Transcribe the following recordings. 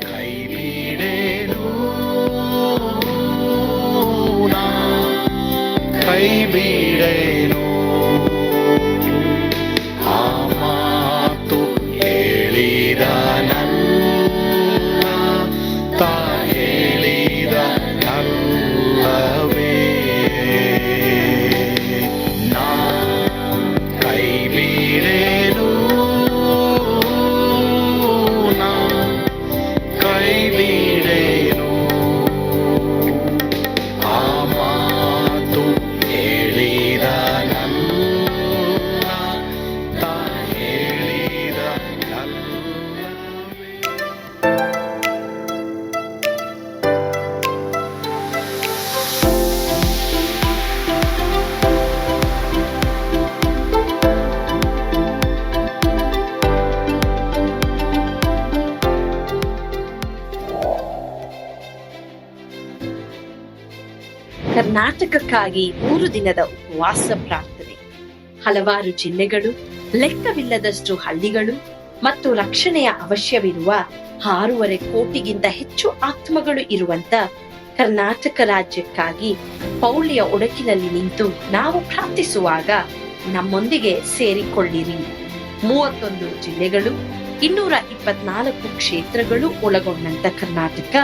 ಕೈ ಬಿಡೇನು, ಕೈ ಬಿಡೇನು, ಆ ಮಾತು ಹೇಳಿದ ನನ್ನ ತಾ ಹೇಳಿದ ನಲ್ಲವೇ. ನಾ ಕೈ ಬಿಡೇನು, ನಾ ಕೈ ಬಿಡೇನು, ಆ ಮಾತು ಹೇಳಿದ ನನ್ನ ತಾ ಹೇಳಿದ ನಲ್ಲವೇ. ಕರ್ನಾಟಕಕ್ಕಾಗಿ 3 ದಿನದ ಉಪವಾಸ ಪ್ರಾರ್ಥನೆ. ಹಲವಾರು ಜಿಲ್ಲೆಗಳು, ಲೆಕ್ಕವಿಲ್ಲದಷ್ಟು ಹಳ್ಳಿಗಳು ಮತ್ತು ರಕ್ಷಣೆಯ ಅವಶ್ಯವಿರುವ 6.5 ಕೋಟಿಗಿಂತ ಹೆಚ್ಚು ಆತ್ಮಗಳು ಇರುವಂತ ಕರ್ನಾಟಕ ರಾಜ್ಯಕ್ಕಾಗಿ ಪೌಳಿಯ ಒಡಕಿನಲ್ಲಿ ನಿಂತು ನಾವು ಪ್ರಾರ್ಥಿಸುವಾಗ ನಮ್ಮೊಂದಿಗೆ ಸೇರಿಕೊಳ್ಳಿರಿ. 31 ಜಿಲ್ಲೆಗಳು, 224 ಕ್ಷೇತ್ರಗಳು ಒಳಗೊಂಡಂತ ಕರ್ನಾಟಕ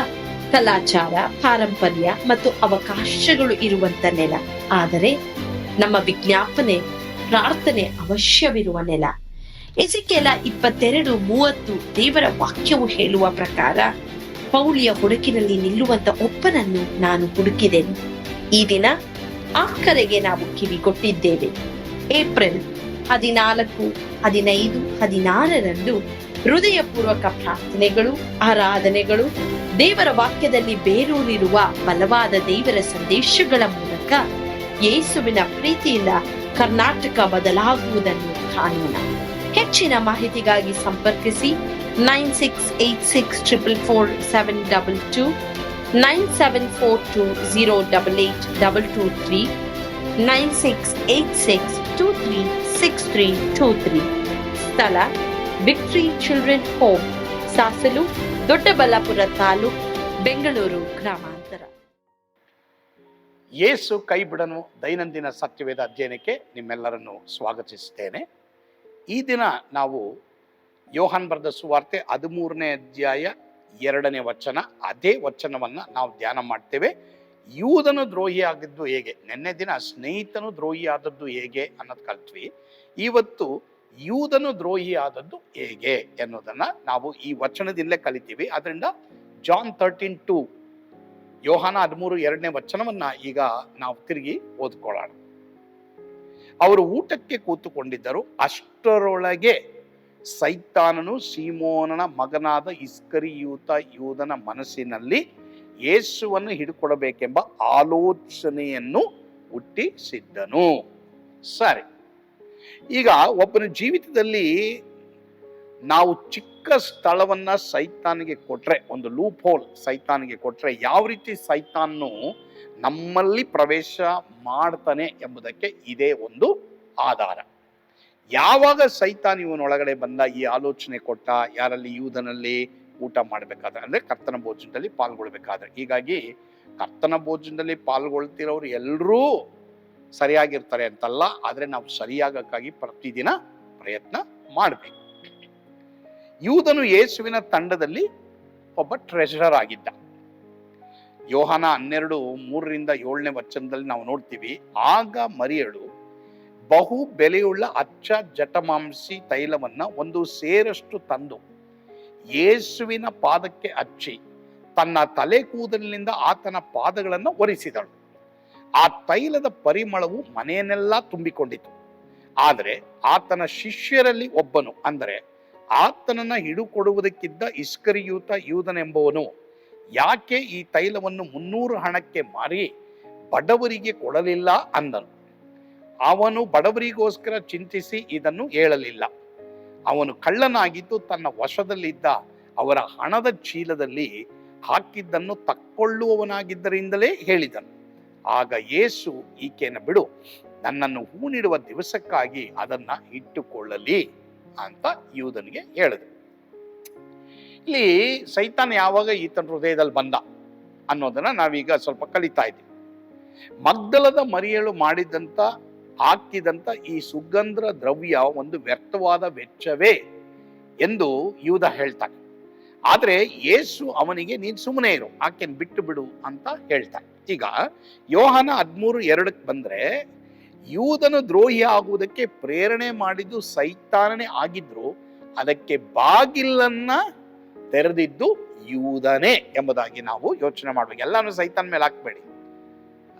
ಕಲಾಚಾರ, ಪಾರಂಪರ್ಯ ಮತ್ತು ಅವಕಾಶಗಳು ಇರುವಂತ ನೆಲ. ಆದರೆ ನಮ್ಮ ವಿಜ್ಞಾಪನೆ, ಪ್ರಾರ್ಥನೆ ಅವಶ್ಯವಿರುವ ನೆಲ. ಎಸೆಕಿಯೇಲ 22:30 ದೇವರ ವಾಕ್ಯವು ಹೇಳುವ ಪ್ರಕಾರ, ಪೌಳಿಯ ಹುಡುಕಿನಲ್ಲಿ ನಿಲ್ಲುವಂತ ಒಬ್ಬನನ್ನು ನಾನು ಹುಡುಕಿದೆನು. ಈ ದಿನ ಆ ಕರೆಗೆ ನಾವು ಕಿವಿಗೊಟ್ಟಿದ್ದೇವೆ. ಏಪ್ರಿಲ್ 14, 15, 16ರಂದು ಹೃದಯಪೂರ್ವಕ ಪ್ರಾರ್ಥನೆಗಳು, ಆರಾಧನೆಗಳು, ದೇವರ ವಾಕ್ಯದಲ್ಲಿ ಬೇರೂರಿರುವ ಬಲವಾದ ದೇವರ ಸಂದೇಶಗಳ ಮೂಲಕ ಯೇಸುವಿನ ಪ್ರೀತಿಯಿಂದ ಕರ್ನಾಟಕ ಬದಲಾಗುವುದನ್ನು ಕಾಣೋಣ. ಹೆಚ್ಚಿನ ಮಾಹಿತಿಗಾಗಿ ಸಂಪರ್ಕಿಸಿ 9686444722, 9742088223, 9686236323. ಸ್ಥಳ Victory Children Home, Sasalu, Doddaballapura taluk, Bengaluru ಗ್ರಾಮಾಂತರ. ಯೇಸು ಕೈ ಬಿಡನು ದೈನಂದಿನ ಸತ್ಯವೇದ ಅಧ್ಯಯನಕ್ಕೆ ನಿಮ್ಮೆಲ್ಲರನ್ನು ಸ್ವಾಗತಿಸುತ್ತೇನೆ. ಈ ದಿನ ನಾವು ಯೋಹಾನ್ ಬರೆದ ಸುವಾರ್ತೆ 13ನೇ ಅಧ್ಯಾಯ 2ನೇ ವಚನ, ಅದೇ ವಚನವನ್ನು ನಾವು ಧ್ಯಾನ ಮಾಡ್ತೇವೆ. ಯೂದನು ದ್ರೋಹಿ ಆಗಿದ್ದು ಹೇಗೆ, ನಿನ್ನೆ ದಿನ ಸ್ನೇಹಿತನು ದ್ರೋಹಿ ಆದದ್ದು ಹೇಗೆ ಅನ್ನೋದು ಕಲ್ತ್ವಿ. ಇವತ್ತು ಯೂದನು ದ್ರೋಹಿ ಆದದ್ದು ಹೇಗೆ ಎನ್ನುವುದನ್ನ ನಾವು ಈ ವಚನದಿಂದಲೇ ಕಲಿತೀವಿ. ಅದರಿಂದ ಜಾನ್ 13:2, ಯೋಹಾನ 13:2ನೇ ವಚನವನ್ನ ಈಗ ನಾವು ತಿರುಗಿ ಓದ್ಕೊಳ್ಳೋಣ. ಅವರು ಊಟಕ್ಕೆ ಕೂತುಕೊಂಡಿದ್ದರು. ಅಷ್ಟರೊಳಗೆ ಸೈತಾನನು ಸೀಮೋನನ ಮಗನಾದ ಇಸ್ಕರಿಯೂತ ಯೂದನ ಮನಸ್ಸಿನಲ್ಲಿ ಯೇಸುವನ್ನು ಹಿಡಿಕೊಡಬೇಕೆಂಬ ಆಲೋಚನೆಯನ್ನು ಹುಟ್ಟಿಸಿದ್ದನು. ಸರಿ, ಈಗ ಒಬ್ಬನ ಜೀವಿತದಲ್ಲಿ ನಾವು ಚಿಕ್ಕ ಸ್ಥಳವನ್ನ ಸೈತಾನಿಗೆ ಕೊಟ್ರೆ, ಒಂದು ಲೂಪ್ ಹೋಲ್ ಸೈತಾನಿಗೆ ಕೊಟ್ರೆ, ಯಾವ ರೀತಿ ಸೈತಾನು ನಮ್ಮಲ್ಲಿ ಪ್ರವೇಶ ಮಾಡ್ತಾನೆ ಎಂಬುದಕ್ಕೆ ಇದೇ ಒಂದು ಆಧಾರ. ಯಾವಾಗ ಸೈತಾನ್ ಇವನೊಳಗಡೆ ಬಂದ, ಈ ಆಲೋಚನೆ ಕೊಟ್ಟ, ಯಾರಲ್ಲಿ ಯೂದನಲ್ಲಿ ಊಟ ಮಾಡಬೇಕಾದ್ರೆ, ಅಂದ್ರೆ ಕರ್ತನ ಭೋಜನದಲ್ಲಿ ಪಾಲ್ಗೊಳ್ಬೇಕಾದ್ರೆ. ಹೀಗಾಗಿ ಕರ್ತನ ಭೋಜನದಲ್ಲಿ ಪಾಲ್ಗೊಳ್ತಿರೋರು ಎಲ್ಲರೂ ಸರಿಯಾಗಿರ್ತಾರೆ ಅಂತಲ್ಲ, ಆದ್ರೆ ನಾವು ಸರಿಯಾಗಕ್ಕಾಗಿ ಪ್ರತಿದಿನ ಪ್ರಯತ್ನ ಮಾಡಬೇಕು. ಯೂದನು ಯೇಸುವಿನ ತಂಡದಲ್ಲಿ ಒಬ್ಬ ಟ್ರೆಷರರ್ ಆಗಿದ್ದ. ಯೋಹಾನ 12:3-7ನೇ ವಚನದಲ್ಲಿ ನಾವು ನೋಡ್ತೀವಿ. ಆಗ ಮರಿಯಳು ಬಹು ಬೆಲೆಯುಳ್ಳ ಅಚ್ಚ ಜಟಮಾಂಸಿ ತೈಲವನ್ನ 1 ಸೇರಷ್ಟು ತಂದು ಯೇಸುವಿನ ಪಾದಕ್ಕೆ ಹಚ್ಚಿ ತನ್ನ ತಲೆ ಕೂದಲಿನಿಂದ ಆತನ ಪಾದಗಳನ್ನು ಒರೆಸಿದಳು. ಆ ತೈಲದ ಪರಿಮಳವು ಮನೆಯನ್ನೆಲ್ಲ ತುಂಬಿಕೊಂಡಿತು. ಆದರೆ ಆತನ ಶಿಷ್ಯರಲ್ಲಿ ಒಬ್ಬನು, ಅಂದರೆ ಆತನನ್ನ ಹಿಡುಕೊಡುವುದಕ್ಕಿದ್ದ ಇಸ್ಕರಿಯೂತ ಯೂದನೆಂಬವನು, ಯಾಕೆ ಈ ತೈಲವನ್ನು 300 ಹಣಕ್ಕೆ ಮಾರಿ ಬಡವರಿಗೆ ಕೊಡಲಿಲ್ಲ ಅಂದನು. ಅವನು ಬಡವರಿಗೋಸ್ಕರ ಚಿಂತಿಸಿ ಇದನ್ನು ಹೇಳಲಿಲ್ಲ. ಅವನು ಕಳ್ಳನಾಗಿದ್ದು ತನ್ನ ವಶದಲ್ಲಿದ್ದ ಅವರ ಹಣದ ಚೀಲದಲ್ಲಿ ಹಾಕಿದ್ದನ್ನು ತಕ್ಕೊಳ್ಳುವವನಾಗಿದ್ದರಿಂದಲೇ ಹೇಳಿದನು. ಆಗ ಯೇಸು, ಈಕೆಯನ್ನು ಬಿಡು, ನನ್ನನ್ನು ಹೂಣಿಡುವ ದಿವಸಕ್ಕಾಗಿ ಅದನ್ನ ಇಟ್ಟುಕೊಳ್ಳಲಿ ಅಂತ ಯೂದನಿಗೆ ಹೇಳಿದ. ಇಲ್ಲಿ ಸೈತಾನ್ ಯಾವಾಗ ಈತನ ಹೃದಯದಲ್ಲಿ ಬಂದ ಅನ್ನೋದನ್ನ ನಾವೀಗ ಸ್ವಲ್ಪ ಕಲಿತಾ ಇದ್ದೀವಿ. ಮಗ್ದಲದ ಮರಿಯಳು ಹಾಕಿದಂತ ಈ ಸುಗಂಧ ದ್ರವ್ಯ ಒಂದು ವ್ಯರ್ಥವಾದ ವೆಚ್ಚವೇ ಎಂದು ಯೂದ ಹೇಳ್ತಾನೆ. ಆದ್ರೆ ಯೇಸು ಅವನಿಗೆ ನೀನ್ ಸುಮ್ಮನೆ ಇರು, ಆಕೆನ್ ಬಿಟ್ಟು ಬಿಡು ಅಂತ ಹೇಳ್ತಾನೆ. ಈಗ ಯೋಹಾನ 13:2 ಬಂದ್ರೆ, ಯೂದನು ದ್ರೋಹಿ ಆಗುವುದಕ್ಕೆ ಪ್ರೇರಣೆ ಮಾಡಿದ್ದು ಸೈತಾನನೇ ಆಗಿದ್ರು ಅದಕ್ಕೆ ಬಾಗಿಲನ್ನ ತೆರೆದಿದ್ದು ಯೂದನೇ ಎಂಬುದಾಗಿ ನಾವು ಯೋಚನೆ ಮಾಡ್ಬೇಕು. ಎಲ್ಲಾನು ಸೈತಾನ್ ಮೇಲೆ ಹಾಕ್ಬೇಡಿ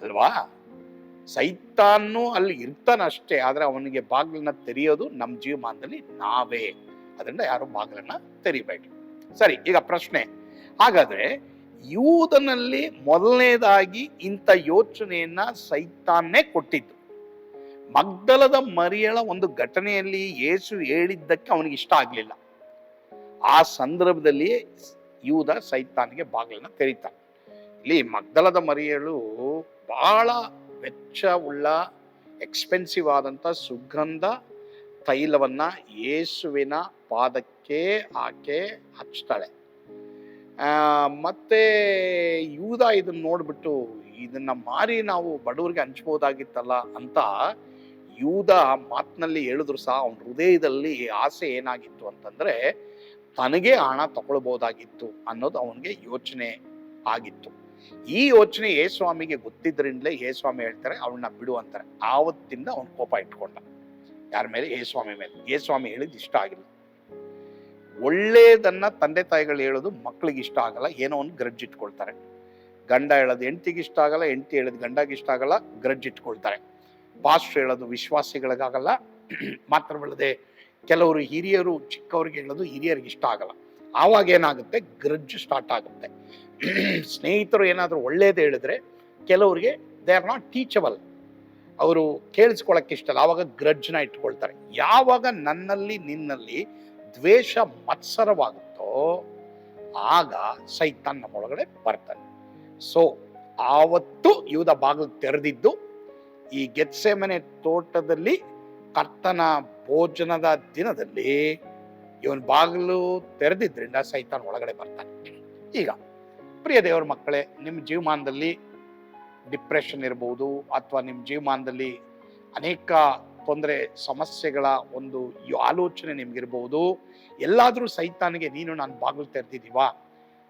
ಅಲ್ವಾ. ಸೈತಾನು ಅಲ್ಲಿ ಇರ್ತಾನಷ್ಟೇ, ಆದ್ರೆ ಅವನಿಗೆ ಬಾಗಿಲನ್ನ ತೆರೆಯೋದು ನಮ್ಮ ಜೀವಮಾನದಲ್ಲಿ ನಾವೇ. ಅದರಿಂದ ಯಾರು ಬಾಗಿಲನ್ನ ತೆರಿಬೇಡಿ. ಸರಿ, ಈಗ ಪ್ರಶ್ನೆ, ಹಾಗಾದ್ರೆ ಯೂದನಲ್ಲಿ ಮೊದಲನೇದಾಗಿ ಇಂಥ ಯೋಚನೆಯನ್ನ ಸೈತಾನ್ನೇ ಕೊಟ್ಟಿದ್ದು. ಮಗ್ದಲದ ಮರಿಯಳ ಒಂದು ಘಟನೆಯಲ್ಲಿ ಯೇಸು ಹೇಳಿದ್ದಕ್ಕೆ ಅವನಿಗೆ ಇಷ್ಟ ಆಗ್ಲಿಲ್ಲ. ಆ ಸಂದರ್ಭದಲ್ಲಿ ಯೂದ ಸೈತಾನ್ಗೆ ಬಾಗಿಲನ್ನ ತೆರೀತಾನೆ. ಇಲ್ಲಿ ಮಗ್ದಲದ ಮರಿಯಳು ಬಹಳ ವೆಚ್ಚವುಳ್ಳ ಎಕ್ಸ್ಪೆನ್ಸಿವ್ ಆದಂತ ಸುಗಂಧ ತೈಲವನ್ನ ಯೇಸುವಿನ ಪಾದಕ್ಕೆ ಆಕೆ ಹಚ್ತಾಳೆ. ಮತ್ತೆ ಯೂದ ಇದನ್ನ ನೋಡ್ಬಿಟ್ಟು ಇದನ್ನ ಮಾರಿ ನಾವು ಬಡವರಿಗೆ ಹಂಚ್ಬೋದಾಗಿತ್ತಲ್ಲ ಅಂತ ಯೂದ ಮಾತಿನಲ್ಲಿ ಹೇಳಿದ್ರು ಸಹ ಅವನ ಹೃದಯದಲ್ಲಿ ಆಸೆ ಏನಾಗಿತ್ತು ಅಂತಂದ್ರೆ ತನಗೆ ಹಣ ತಗೊಳ್ಬಹುದಾಗಿತ್ತು ಅನ್ನೋದು ಅವನಿಗೆ ಯೋಚನೆ ಆಗಿತ್ತು. ಈ ಯೋಚನೆ ಯೇಸ್ವಾಮಿಗೆ ಗೊತ್ತಿದ್ರಿಂದಲೇ ಯೇಸ್ವಾಮಿ ಹೇಳ್ತಾರೆ ಅವಳನ್ನ ಬಿಡು ಅಂತಾರೆ. ಆವತ್ತಿಂದ ಅವನ ಕೋಪ ಇಟ್ಕೊಂಡ ಯಾರ ಮೇಲೆ? ಯೇಸ್ವಾಮಿ ಮೇಲೆ. ಯೇಸ್ವಾಮಿ ಹೇಳಿದ್ ಇಷ್ಟ ಆಗಿಲ್ಲ. ಒಳ್ಳೇದನ್ನ ತಂದೆ ತಾಯಿಗಳು ಹೇಳೋದು ಮಕ್ಳಿಗೆ ಇಷ್ಟ ಆಗಲ್ಲ, ಏನೋ ಒಂದು ಗ್ರಡ್ಜ್ ಇಟ್ಕೊಳ್ತಾರೆ. ಗಂಡ ಹೇಳೋದು ಹೆಂಡತಿಗೆ ಇಷ್ಟ ಆಗಲ್ಲ, ಹೆಂಡತಿ ಹೇಳೋದು ಗಂಡಗೆ ಇಷ್ಟ ಆಗಲ್ಲ, ಗ್ರಡ್ಜ್ ಇಟ್ಕೊಳ್ತಾರೆ. ಪಾಸ್ಟರ್ ಹೇಳೋದು ವಿಶ್ವಾಸಿಗಳಿಗಾಗಲ್ಲ, ಮಾತ್ರವಲ್ಲದೆ ಕೆಲವರು ಹಿರಿಯರು ಚಿಕ್ಕವ್ರಿಗೆ ಹೇಳೋದು ಹಿರಿಯರಿಗೆ ಇಷ್ಟ ಆಗಲ್ಲ. ಆವಾಗ ಏನಾಗುತ್ತೆ? ಗ್ರಡ್ಜ್ ಸ್ಟಾರ್ಟ್ ಆಗುತ್ತೆ. ಸ್ನೇಹಿತರು ಏನಾದರೂ ಒಳ್ಳೇದು ಹೇಳಿದ್ರೆ ಕೆಲವರಿಗೆ ದೇ ಆರ್ ನಾಟ್ ಟೀಚಬಲ್, ಅವರು ಕೇಳಿಸ್ಕೊಳಕ್ಕೆ ಇಷ್ಟ ಅಲ್ಲ, ಆವಾಗ ಗ್ರಡ್ಜ್ನ ಇಟ್ಕೊಳ್ತಾರೆ. ಯಾವಾಗ ನನ್ನಲ್ಲಿ ನಿನ್ನಲ್ಲಿ ದ್ವೇಷ ಮತ್ಸರವಾಗುತ್ತೋ ಆಗ ಸೈತಾನ್ ನಮ್ಮೊಳಗಡೆ ಬರ್ತಾನೆ. ಸೊ ಆವತ್ತು ಯೂದ ಬಾಗಿಲು ತೆರೆದಿದ್ದು ಈ ಗೆತ್ಸೆಮನೆ ತೋಟದಲ್ಲಿ ಕರ್ತನ ಭೋಜನದ ದಿನದಲ್ಲಿ ಇವನ್ ಬಾಗಿಲು ತೆರೆದಿದ್ರಿಂದ ಸೈತಾನ್ ಒಳಗಡೆ ಬರ್ತಾನೆ. ಈಗ ಪ್ರಿಯ ದೇವರ ಮಕ್ಕಳೇ, ನಿಮ್ಮ ಜೀವಮಾನದಲ್ಲಿ ಡಿಪ್ರೆಷನ್ ಇರ್ಬೋದು, ಅಥವಾ ನಿಮ್ಮ ಜೀವಮಾನದಲ್ಲಿ ಅನೇಕ ತೊಂದರೆ ಸಮಸ್ಯೆಗಳ ಒಂದು ಆಲೋಚನೆ ನಿಮ್ಗಿರ್ಬೋದು. ಎಲ್ಲಾದ್ರೂ ಸೈತಾನಿಗೆ ನೀನು ನಾನು ಬಾಗಿಲು ತೆರೆದಿದ್ದೀವಾ?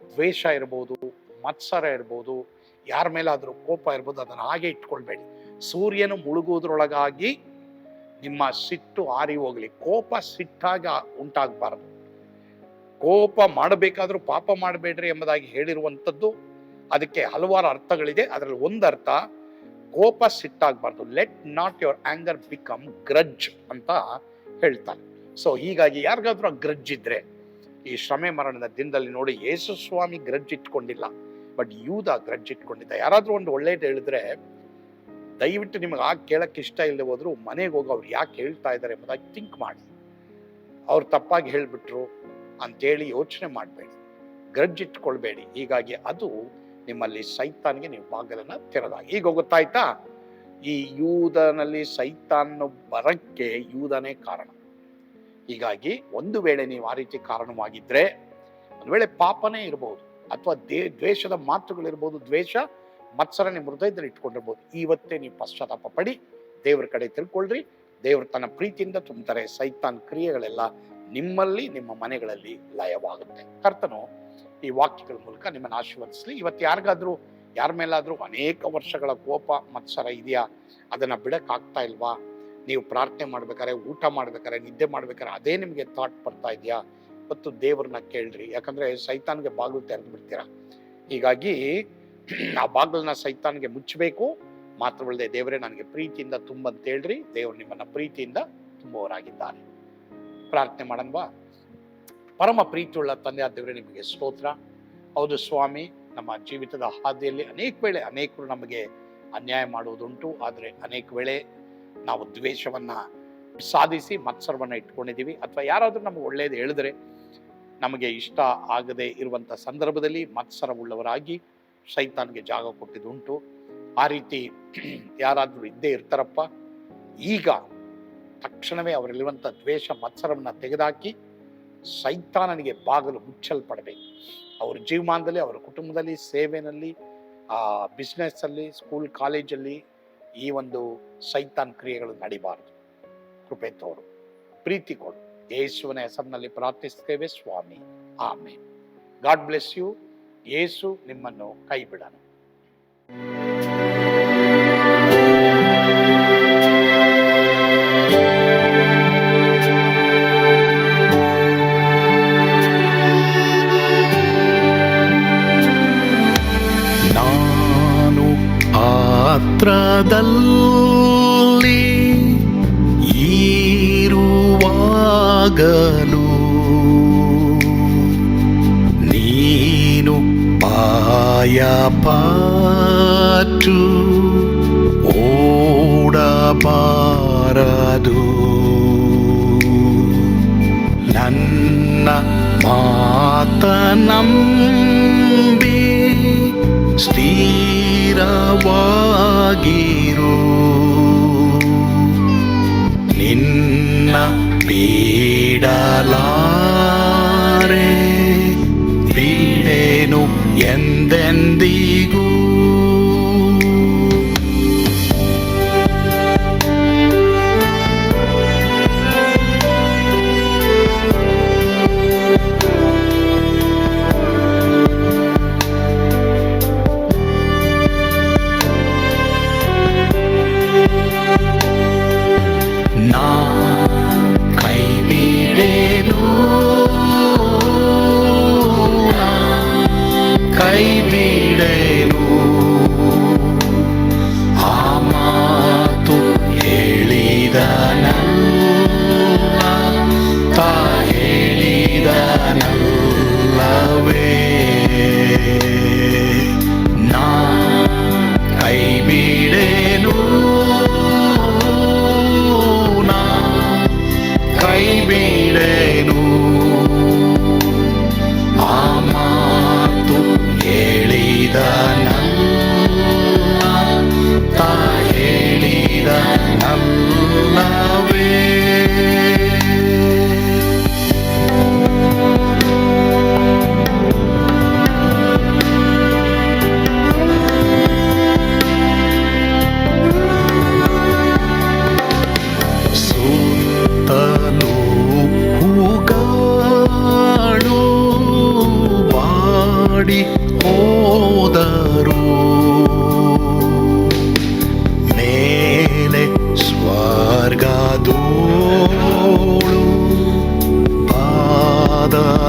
ದ್ವೇಷ ಇರ್ಬೋದು, ಮತ್ಸರ ಇರ್ಬೋದು, ಯಾರ ಮೇಲಾದ್ರೂ ಕೋಪ ಇರ್ಬೋದು, ಅದನ್ನು ಹಾಗೆ ಇಟ್ಕೊಳ್ಬೇಡಿ. ಸೂರ್ಯನು ಮುಳುಗುವುದ್ರೊಳಗಾಗಿ ನಿಮ್ಮ ಸಿಟ್ಟು ಆರಿ ಹೋಗ್ಲಿ. ಕೋಪ ಸಿಟ್ಟಾಗಿ ಉಂಟಾಗಬಾರದು. ಕೋಪ ಮಾಡಬೇಕಾದ್ರೂ ಪಾಪ ಮಾಡಬೇಡ್ರಿ ಎಂಬುದಾಗಿ ಹೇಳಿರುವಂಥದ್ದು ಅದಕ್ಕೆ ಹಲವಾರು ಅರ್ಥಗಳಿದೆ. ಅದರಲ್ಲಿ ಒಂದು ಅರ್ಥ ಕೋಪ ಸಿಟ್ಟಾಗಬಾರ್ದು. Let not your anger become grudge ಅಂತ ಹೇಳ್ತಾನೆ. ಸೊ ಹೀಗಾಗಿ ಯಾರಿಗಾದ್ರೂ ಆ ಗ್ರಡ್ಜ್ ಇದ್ರೆ ಈ ಶ್ರಮೆ ಮರಣದ ದಿನದಲ್ಲಿ ನೋಡಿ, ಯೇಸು ಸ್ವಾಮಿ ಗ್ರಡ್ಜ್ ಇಟ್ಕೊಂಡಿಲ್ಲ, ಬಟ್ ಯೂದ ಗ್ರಡ್ಜ್ ಇಟ್ಕೊಂಡಿದ್ದ. ಯಾರಾದ್ರೂ ಒಂದು ಒಳ್ಳೇದು ಹೇಳಿದ್ರೆ ದಯವಿಟ್ಟು ನಿಮಗೆ ಆ ಕೇಳಕ್ಕೆ ಇಷ್ಟ ಇಲ್ಲದೆ ಹೋದ್ರು ಮನೆಗೆ ಹೋಗಿ ಅವ್ರು ಯಾಕೆ ಹೇಳ್ತಾ ಇದ್ದಾರೆ ಎಂಬುದಾಗಿ ಥಿಂಕ್ ಮಾಡಿ. ಅವ್ರು ತಪ್ಪಾಗಿ ಹೇಳ್ಬಿಟ್ರು ಅಂತೇಳಿ ಯೋಚನೆ ಮಾಡಬೇಡಿ, ಗ್ರಡ್ಜ್ ಇಟ್ಕೊಳ್ಬೇಡಿ. ಹೀಗಾಗಿ ಅದು ನಿಮ್ಮಲ್ಲಿ ಸೈತಾನ್ಗೆ ನೀವು ಬಾಗಿಲನ್ನ ತೆರೆದಾಗ. ಈಗ ಗೊತ್ತಾಯ್ತಾ? ಈ ಯೂದನಲ್ಲಿ ಸೈತಾನ್ ಬರಕ್ಕೆ ಯೂದನೇ ಕಾರಣ. ಹೀಗಾಗಿ ಒಂದು ವೇಳೆ ನೀವು ಆ ರೀತಿ ಕಾರಣವಾಗಿದ್ರೆ, ಒಂದು ವೇಳೆ ಪಾಪನೇ ಇರಬಹುದು, ಅಥವಾ ದ್ವೇಷದ ಮಾತುಗಳಿರ್ಬೋದು, ದ್ವೇಷ ಮತ್ಸರ ನಿಮ್ಮ ಹೃದಯದಲ್ಲಿ ಇಟ್ಕೊಂಡಿರ್ಬೋದು, ಇವತ್ತೇ ನೀವು ಪಶ್ಚಾತ್ತಾಪ ಪಡಿ, ದೇವ್ರ ಕಡೆ ತಿಳ್ಕೊಳ್ರಿ. ದೇವ್ರು ತನ್ನ ಪ್ರೀತಿಯಿಂದ ತುಂಬ್ತಾರೆ. ಸೈತಾನ್ ಕ್ರಿಯೆಗಳೆಲ್ಲ ನಿಮ್ಮಲ್ಲಿ ನಿಮ್ಮ ಮನೆಗಳಲ್ಲಿ ಲಯವಾಗುತ್ತೆ. ಕರ್ತನು ಈ ವಾಕ್ಯಗಳ ಮೂಲಕ ನಿಮ್ಮನ್ನು ಆಶೀರ್ವದಿಸಲಿ. ಇವತ್ತು ಯಾರಿಗಾದ್ರೂ ಯಾರ ಮೇಲಾದ್ರೂ ಅನೇಕ ವರ್ಷಗಳ ಕೋಪ ಮತ್ಸರ ಇದೆಯಾ? ಅದನ್ನ ಬಿಡಕ್ಕಾಗ್ತಾ ಇಲ್ವಾ? ನೀವು ಪ್ರಾರ್ಥನೆ ಮಾಡ್ಬೇಕಾರೆ, ಊಟ ಮಾಡ್ಬೇಕಾರೆ, ನಿದ್ದೆ ಮಾಡ್ಬೇಕಾರೆ ಅದೇ ನಿಮ್ಗೆ ಥಾಟ್ ಬರ್ತಾ ಇದೆಯಾ? ಇವತ್ತು ದೇವ್ರನ್ನ ಕೇಳ್ರಿ. ಯಾಕಂದ್ರೆ ಸೈತಾನ್ಗೆ ಬಾಗಿಲು ತೆರೆದು ಬಿಡ್ತೀರಾ. ಹೀಗಾಗಿ ಆ ಬಾಗಿಲನ್ನ ಸೈತಾನ್ಗೆ ಮುಚ್ಚಬೇಕು. ಮಾತ್ರವಲ್ಲದೆ ದೇವರೇ ನನಗೆ ಪ್ರೀತಿಯಿಂದ ತುಂಬಂತ ಹೇಳ್ರಿ. ದೇವರು ನಿಮ್ಮನ್ನ ಪ್ರೀತಿಯಿಂದ ತುಂಬುವವರಾಗಿದ್ದಾರೆ. ಪ್ರಾರ್ಥನೆ ಮಾಡನ್ವಾ? ಪರಮ ಪ್ರೀತಿಯುಳ್ಳ ತಂದೆ ಆದ ದೇವರೇ, ನಿಮಗೆ ಸ್ತೋತ್ರ. ಹೌದು ಸ್ವಾಮಿ, ನಮ್ಮ ಜೀವಿತದ ಹಾದಿಯಲ್ಲಿ ಅನೇಕ ವೇಳೆ ಅನೇಕರು ನಮಗೆ ಅನ್ಯಾಯ ಮಾಡುವುದುಂಟು. ಆದರೆ ಅನೇಕ ವೇಳೆ ನಾವು ದ್ವೇಷವನ್ನ ಸಾಧಿಸಿ ಮತ್ಸರವನ್ನ ಇಟ್ಕೊಂಡಿದ್ದೀವಿ. ಅಥವಾ ಯಾರಾದ್ರೂ ನಮಗೆ ಒಳ್ಳೇದು ಹೇಳಿದ್ರೆ ನಮಗೆ ಇಷ್ಟ ಆಗದೆ ಇರುವಂತ ಸಂದರ್ಭದಲ್ಲಿ ಮತ್ಸರವುಳ್ಳವರಾಗಿ ಸೈತಾನ್ಗೆ ಜಾಗ ಕೊಟ್ಟಿದ್ದುಂಟು. ಆ ರೀತಿ ಯಾರಾದ್ರೂ ಇದ್ದೇ ಇರ್ತಾರಪ್ಪ. ಈಗ ತಕ್ಷಣವೇ ಅವರಲ್ಲಿರುವಂಥ ದ್ವೇಷ ಮತ್ಸರವನ್ನ ತೆಗೆದುಹಾಕಿ ಸೈತಾನನಿಗೆ ಬಾಗಿಲು ಮುಚ್ಚಲ್ಪಡಬೇಕು. ಅವ್ರ ಜೀವಮಾನದಲ್ಲಿ, ಅವರ ಕುಟುಂಬದಲ್ಲಿ, ಸೇವೆಯಲ್ಲಿ, ಬಿಸ್ನೆಸ್ಸಲ್ಲಿ, ಸ್ಕೂಲ್ ಕಾಲೇಜಲ್ಲಿ ಈ ಒಂದು ಸೈತಾನ್ ಕ್ರಿಯೆಗಳು ನಡಿಬಾರದು. ಕೃಪೆ ತೋರು, ಪ್ರೀತಿ ಕೊಡು. ಯೇಸುವಿನ ಹೆಸರಿನಲ್ಲಿ ಪ್ರಾರ್ಥಿಸ್ತೇವೆ ಸ್ವಾಮಿ, ಆಮೇನ್. God bless you. ಯೇಸು ನಿಮ್ಮನ್ನು ಕೈ ಬಿಡನು. ನಾನು ಪಾತ್ರದಲ್ಲಿ ಇರುವಾಗಲೂ ನೀನು ಭಯಪಟ್ಟು ಓಡಬಾರದು. ನನ್ನ ಮಾತನಂಬಿ ಸ್ಥಿರವಾಗಿರು. ನಿನ್ನ ಬಿಡಲಾರೆ, ಬಿಡೆನು ಎಂದೆಂದಿಗೂ. ನಾ ಕೈ ಬಿಡೆನು, ಕೈ ಬಿಡೆನು. ಆ ಮಾತು ಹೇಳಿದನಲ್ಲ, ತಾ ಹೇಳಿದನಲ್ಲವೇ. ನಾ ಕೈ ಬಿಡೆನು, ಕೈ ಬಿಡೆನು. ಆ ಮಾತು ಹೇಳಿದನಲ್ಲ, ತಾ ಹೇಳಿದನಲ್ಲವೇ. ಸುತ್ತಲೂ ಹೂಗಳು ಬಾಡಿ ಹೋದರು, ಮೇಲೆ ಸ್ವರ್ಗದೋಳು ಬಾದಲಾಗದು.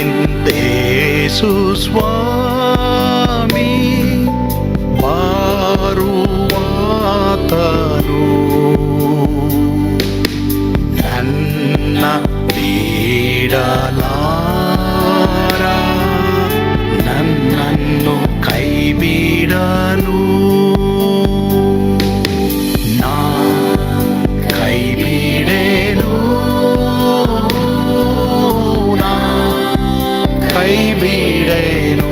ಅಲ್ಲಿಂದೇಸು ಸ್ವಾಮಿ ಬಾರುವಾತನು. ನನ್ನ ಬಿಡಲಾರ, ನನ್ನನ್ನು ಕೈ ಬಿಡನು. ನಾ ಕೈ ಬಿಡೆನು, ನಾ ಕೈ ಬಿಡೆನು.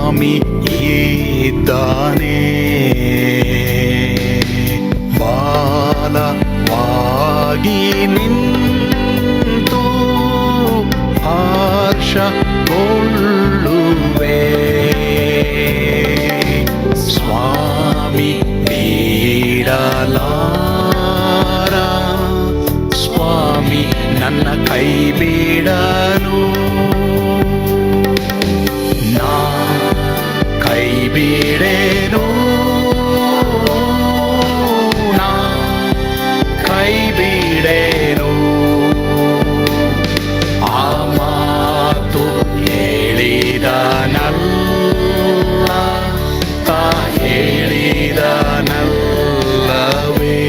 ಸ್ವಾಮಿ ಇದ್ದಾನೆ. ಬಾಲವಾಗಿ ನಿಂತು ಹರ್ಷಗೊಳ್ಳುವೆ. ಸ್ವಾಮಿ ಬಿಡಲಾರ, ಸ್ವಾಮಿ ನನ್ನ ಕೈ ಬಿಡನು. ನಾ ಕೈ ಬಿಡೆನು, ನಾ ಕೈ ಬಿಡೆನು. ಆ ಮಾತು ಹೇಳಿದನಲ್ಲ, ತಾ ಹೇಳಿದನಲ್ಲವೇ.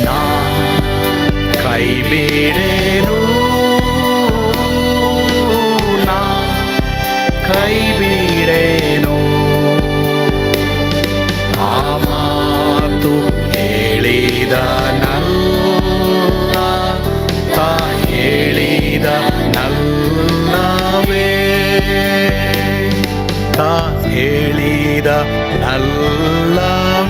ನಾ ಕೈ ಬಿಡೆನು, ನಾ ಕೈ ಬಿಡೆನು. ಆ ಮಾತು ಹೇಳಿದನಲ್ಲ, ತಾ ಹೇಳಿದನಲ್ಲವೇ, ತಾ ಹೇಳಿದನಲ್ಲವೇ.